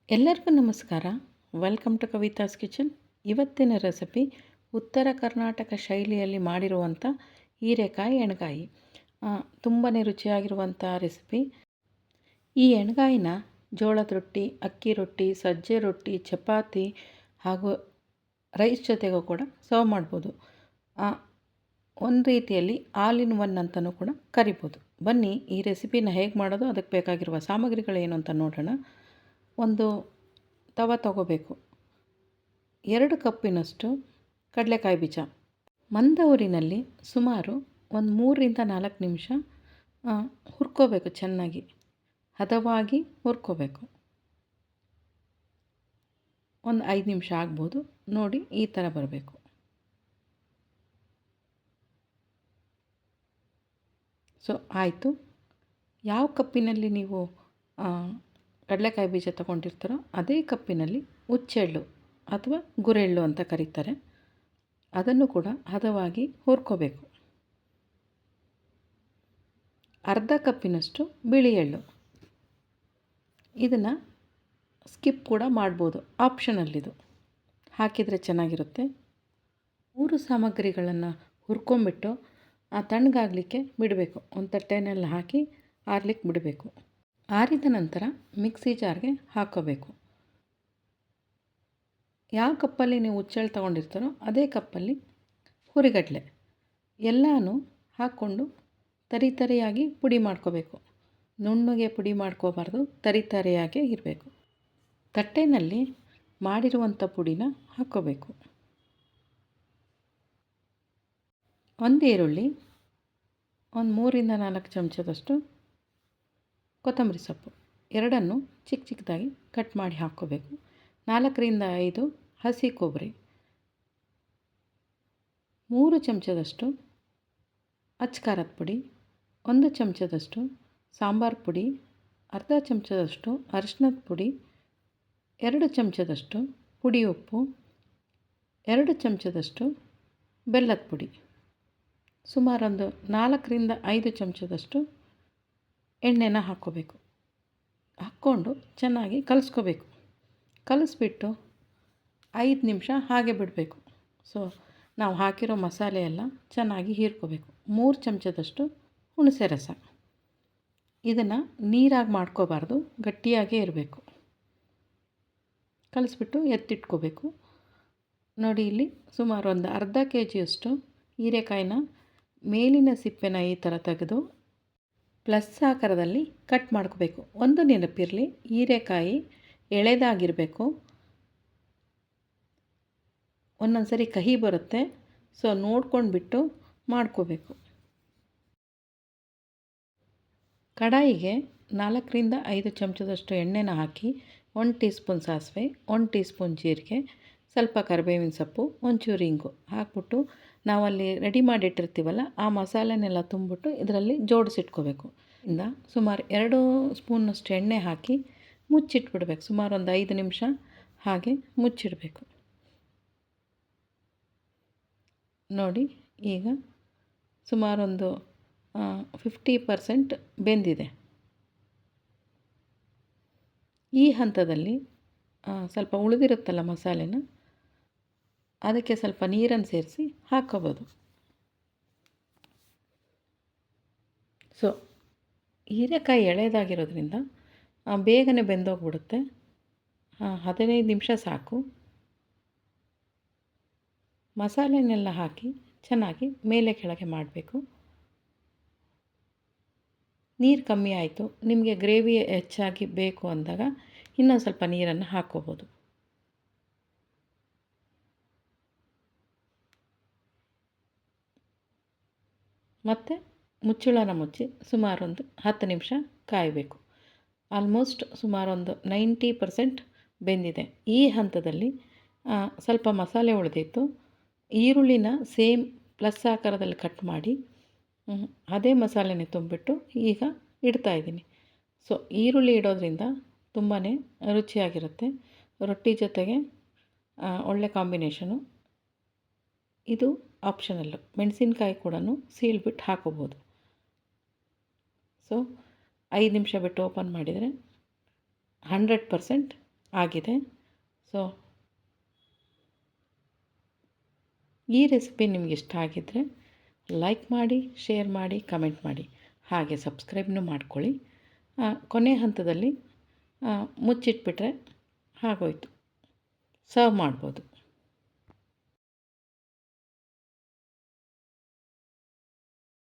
ಎಲ್ಲರಿಗೂ ನಮಸ್ಕಾರ. Welcome to Kavitha's kitchen. ಇವತ್ತಿನ ರೆಸಿಪಿ ಉತ್ತರ ಕರ್ನಾಟಕ ಶೈಲಿಯಲ್ಲಿ ಮಾಡಿರುವಂಥ ಹೀರೆಕಾಯಿ ಎಣ್ಗಾಯಿ. ತುಂಬಾ ರುಚಿಯಾಗಿರುವಂಥ ರೆಸಿಪಿ. ಈ ಎಣ್ಗಾಯಿನ ಜೋಳದ ರೊಟ್ಟಿ, ಅಕ್ಕಿ ರೊಟ್ಟಿ, ಸಜ್ಜೆ ರೊಟ್ಟಿ, ಚಪಾತಿ ಹಾಗೂ ರೈಸ್ ಜೊತೆಗೂ ಕೂಡ ಸರ್ವ್ ಮಾಡ್ಬೋದು. ಒಂದು ರೀತಿಯಲ್ಲಿ ಆಲ್ ಇನ್ ಒನ್ ಅಂತಲೂ ಕೂಡ ಕರಿಬೋದು. ಬನ್ನಿ ಈ ರೆಸಿಪಿನ ಹೇಗೆ ಮಾಡೋದು, ಅದಕ್ಕೆ ಬೇಕಾಗಿರುವ ಸಾಮಗ್ರಿಗಳೇನು ಅಂತ ನೋಡೋಣ. ಒಂದು ತವ ತಗೋಬೇಕು. 2 ಕಪ್ಪಿನಷ್ಟು ಕಡಲೆಕಾಯಿ ಬೀಜ. ಮಂದ ಊರಿನಲ್ಲಿ ಸುಮಾರು ಒಂದು 3-4 ನಿಮಿಷ ಹುರ್ಕೋಬೇಕು. ಚೆನ್ನಾಗಿ ಹದವಾಗಿ ಹುರ್ಕೋಬೇಕು. ಒಂದು 5 ನಿಮಿಷ ಆಗ್ಬೋದು. ನೋಡಿ, ಈ ಥರ ಬರಬೇಕು. ಸೊ ಆಯಿತು. ಯಾವ ಕಪ್ಪಿನಲ್ಲಿ ನೀವು ಕಡಲೆಕಾಯಿ ಬೀಜ ತೊಗೊಂಡಿರ್ತಾರೋ ಅದೇ ಕಪ್ಪಿನಲ್ಲಿ ಹುಚ್ಚೆಳ್ಳು ಅಥವಾ ಗುರೆಳ್ಳು ಅಂತ ಕರೀತಾರೆ, ಅದನ್ನು ಕೂಡ ಹದವಾಗಿ ಹುರ್ಕೋಬೇಕು. ಅರ್ಧ ಕಪ್ಪಿನಷ್ಟು ಬಿಳಿ ಎಳ್ಳು. ಇದನ್ನು ಸ್ಕಿಪ್ ಕೂಡ ಮಾಡ್ಬೋದು, ಆಪ್ಷನಲ್ಲಿದು. ಹಾಕಿದರೆ ಚೆನ್ನಾಗಿರುತ್ತೆ. 3 ಸಾಮಗ್ರಿಗಳನ್ನು ಹುರ್ಕೊಂಬಿಟ್ಟು ತಣ್ಣಗಾಗಲಿಕ್ಕೆ ಬಿಡಬೇಕು. ಒಂದು ತಟ್ಟೆನೆಲ್ಲ ಹಾಕಿ ಆರ್ಲಿಕ್ಕೆ ಬಿಡಬೇಕು. ಆರಿದ ನಂತರ ಮಿಕ್ಸಿ ಜಾರ್ಗೆ ಹಾಕ್ಕೋಬೇಕು. ಯಾವ ಕಪ್ಪಲ್ಲಿ ನೀವು ಹುಚ್ಚೆಳ್ಳು ತೊಗೊಂಡಿರ್ತಾರೋ ಅದೇ ಕಪ್ಪಲ್ಲಿ ಹುರಿಗಡಲೆ ಎಲ್ಲನೂ ಹಾಕ್ಕೊಂಡು ತರಿಯಾಗಿ ಪುಡಿ ಮಾಡ್ಕೋಬೇಕು. ನುಣ್ಣಗೆ ಪುಡಿ ಮಾಡ್ಕೋಬಾರ್ದು, ತರಿಯಾಗೇ ಇರಬೇಕು. ತಟ್ಟೆನಲ್ಲಿ ಮಾಡಿರುವಂಥ ಪುಡಿನ ಹಾಕ್ಕೋಬೇಕು. ಒಂದು ಈರುಳ್ಳಿ, ಒಂದು 3-4 ಚಮಚದಷ್ಟು ಕೊತ್ತಂಬರಿ ಸೊಪ್ಪು, ಎರಡನ್ನು ಚಿಕ್ಕ ಚಿಕ್ಕದಾಗಿ ಕಟ್ ಮಾಡಿ ಹಾಕ್ಕೋಬೇಕು. 4-5 ಹಸಿ ಕೊಬ್ಬರಿ, 3 ಚಮಚದಷ್ಟು ಅಚ್ಕಾರದ ಪುಡಿ, 1 ಚಮಚದಷ್ಟು ಸಾಂಬಾರು ಪುಡಿ, ಅರ್ಧ ಚಮಚದಷ್ಟು ಅರಿಶಿನದ ಪುಡಿ, 2 ಚಮಚದಷ್ಟು ಪುಡಿ ಉಪ್ಪು, 2 ಚಮಚದಷ್ಟು ಬೆಲ್ಲದ ಪುಡಿ, ಸುಮಾರೊಂದು 4-5 ಚಮಚದಷ್ಟು ಎಣ್ಣೆನ ಹಾಕ್ಕೋಬೇಕು. ಹಾಕ್ಕೊಂಡು ಚೆನ್ನಾಗಿ ಕಲಿಸ್ಕೋಬೇಕು. ಕಲಿಸ್ಬಿಟ್ಟು 5 ನಿಮಿಷ ಹಾಗೆ ಬಿಡಬೇಕು. ಸೊ ನಾವು ಹಾಕಿರೋ ಮಸಾಲೆ ಎಲ್ಲ ಚೆನ್ನಾಗಿ ಹೀರ್ಕೋಬೇಕು. 3 ಚಮಚದಷ್ಟು ಹುಣಸೆ ರಸ. ಇದನ್ನು ನೀರಾಗಿ ಮಾಡ್ಕೋಬಾರ್ದು, ಗಟ್ಟಿಯಾಗೇ ಇರಬೇಕು. ಕಲಿಸ್ಬಿಟ್ಟು ಎತ್ತಿಟ್ಕೋಬೇಕು. ನೋಡಿ, ಇಲ್ಲಿ ಸುಮಾರು ಒಂದು ಅರ್ಧ ಕೆಜಿಯಷ್ಟು ಹೀರೆಕಾಯಿನ ಮೇಲಿನ ಸಿಪ್ಪೆನ ಈ ಥರ ತೆಗೆದು ಪ್ಲಸ್ ಆಕಾರದಲ್ಲಿ ಕಟ್ ಮಾಡ್ಕೋಬೇಕು. ಒಂದು ನೆನಪಿರಲಿ, ಹೀರೆಕಾಯಿ ಎಳೆದಾಗಿರಬೇಕು. ಒಂದೊಂದು ಸರಿ ಕಹಿ ಬರುತ್ತೆ, ಸೊ ನೋಡ್ಕೊಂಡ್ಬಿಟ್ಟು ಮಾಡ್ಕೋಬೇಕು. ಕಡಾಯಿಗೆ 4-5 ಚಮಚದಷ್ಟು ಎಣ್ಣೆನ ಹಾಕಿ 1 ಟೀ ಸ್ಪೂನ್ ಸಾಸಿವೆ, 1 ಟೀ ಸ್ಪೂನ್ ಜೀರಿಗೆ, ಸ್ವಲ್ಪ ಕರಿಬೇವಿನ ಸೊಪ್ಪು, ಒಂಚೂರು ಇಂಗು ಹಾಕ್ಬಿಟ್ಟು ನಾವಲ್ಲಿ ರೆಡಿ ಮಾಡಿಟ್ಟಿರ್ತೀವಲ್ಲ ಆ ಮಸಾಲೆನೆಲ್ಲ ತುಂಬಿಟ್ಟು ಇದರಲ್ಲಿ ಜೋಡಿಸಿಟ್ಕೋಬೇಕು. ಇಂದ ಸುಮಾರು 2 ಸ್ಪೂನಷ್ಟು ಎಣ್ಣೆ ಹಾಕಿ ಮುಚ್ಚಿಟ್ಬಿಡ್ಬೇಕು. ಸುಮಾರು ಒಂದು 5 ನಿಮಿಷ ಹಾಗೆ ಮುಚ್ಚಿಡಬೇಕು. ನೋಡಿ, ಈಗ ಸುಮಾರೊಂದು 50% ಬೆಂದಿದೆ. ಈ ಹಂತದಲ್ಲಿ ಸ್ವಲ್ಪ ಉಳಿದಿರುತ್ತಲ್ಲ ಮಸಾಲೆನ, ಅದಕ್ಕೆ ಸ್ವಲ್ಪ ನೀರನ್ನು ಸೇರಿಸಿ ಹಾಕ್ಕೋಬೋದು. ಸೊ ಹೀರೆಕಾಯಿ ಎಳೆದಾಗಿರೋದ್ರಿಂದ ಬೇಗನೆ ಬೆಂದೋಗ್ಬಿಡುತ್ತೆ. 15 ನಿಮಿಷ ಸಾಕು. ಮಸಾಲೆನೆಲ್ಲ ಹಾಕಿ ಚೆನ್ನಾಗಿ ಮೇಲೆ ಕೆಳಗೆ ಮಾಡಬೇಕು. ನೀರು ಕಮ್ಮಿ ಆಯಿತು, ನಿಮಗೆ ಗ್ರೇವಿ ಹೆಚ್ಚಾಗಿ ಬೇಕು ಅಂದಾಗ ಇನ್ನೊಂದು ಸ್ವಲ್ಪ ನೀರನ್ನು ಹಾಕ್ಕೋಬೋದು. ಮತ್ತು ಮುಚ್ಚಳನ ಮುಚ್ಚಿ ಸುಮಾರೊಂದು 10 ನಿಮಿಷ ಕಾಯಬೇಕು. ಆಲ್ಮೋಸ್ಟ್ ಸುಮಾರೊಂದು 90% ಬೆಂದಿದೆ. ಈ ಹಂತದಲ್ಲಿ ಸ್ವಲ್ಪ ಮಸಾಲೆ ಉಳಿದಿತ್ತು. ಈರುಳ್ಳಿನ ಸೇಮ್ ಪ್ಲಸ್ ಆಕಾರದಲ್ಲಿ ಕಟ್ ಮಾಡಿ ಅದೇ ಮಸಾಲೆನೇ ತುಂಬಿಟ್ಟು ಈಗ ಇಡ್ತಾಯಿದ್ದೀನಿ. ಸೊ ಈರುಳ್ಳಿ ಇಡೋದ್ರಿಂದ ತುಂಬಾ ರುಚಿಯಾಗಿರುತ್ತೆ. ರೊಟ್ಟಿ ಜೊತೆಗೆ ಒಳ್ಳೆ ಕಾಂಬಿನೇಷನು. ಇದು ಆಪ್ಷನಲ್ಲು. ಮೆಣಸಿನ್ಕಾಯಿ ಕೂಡ ಸೀಳ್ಬಿಟ್ಟು ಹಾಕೋಬೋದು. ಸೊ 5 ನಿಮಿಷ ಬಿಟ್ಟು ಓಪನ್ ಮಾಡಿದರೆ 100% ಆಗಿದೆ. ಸೊ ಈ ರೆಸಿಪಿ ನಿಮ್ಗೆ ಇಷ್ಟ ಆಗಿದ್ದರೆ ಲೈಕ್ ಮಾಡಿ, ಶೇರ್ ಮಾಡಿ, ಕಮೆಂಟ್ ಮಾಡಿ, ಹಾಗೆ ಸಬ್ಸ್ಕ್ರೈಬ್ನೂ ಮಾಡ್ಕೊಳ್ಳಿ. ಕೊನೆ ಹಂತದಲ್ಲಿ ಮುಚ್ಚಿಟ್ಬಿಟ್ರೆ ಆಗೋಯ್ತು, ಸರ್ವ್ ಮಾಡ್ಬೋದು.